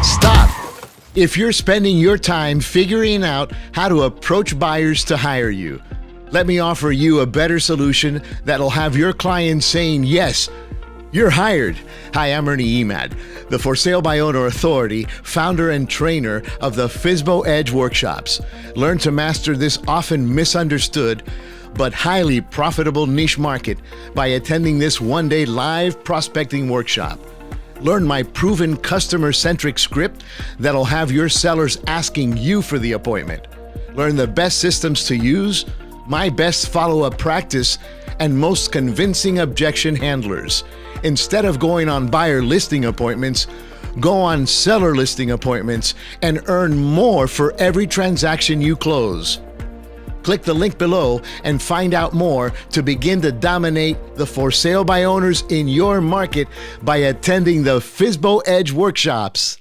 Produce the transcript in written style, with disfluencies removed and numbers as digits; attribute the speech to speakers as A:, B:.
A: Stop! If you're spending your time figuring out how to approach buyers to hire you, let me offer you a better solution that'll have your clients saying, yes, you're hired. Hi, I'm Ernie Emad, the For Sale by Owner Authority, founder and trainer of the FSBO Edge workshops. Learn to master this often misunderstood but highly profitable niche market by attending this one-day live prospecting workshop. Learn my proven customer-centric script that'll have your sellers asking you for the appointment. Learn the best systems to use, my best follow-up practice, and most convincing objection handlers. Instead of going on buyer listing appointments, go on seller listing appointments and earn more for every transaction you close. Click the link below and find out more to begin to dominate the For Sale by Owners in your market by attending the FSBO Edge workshops.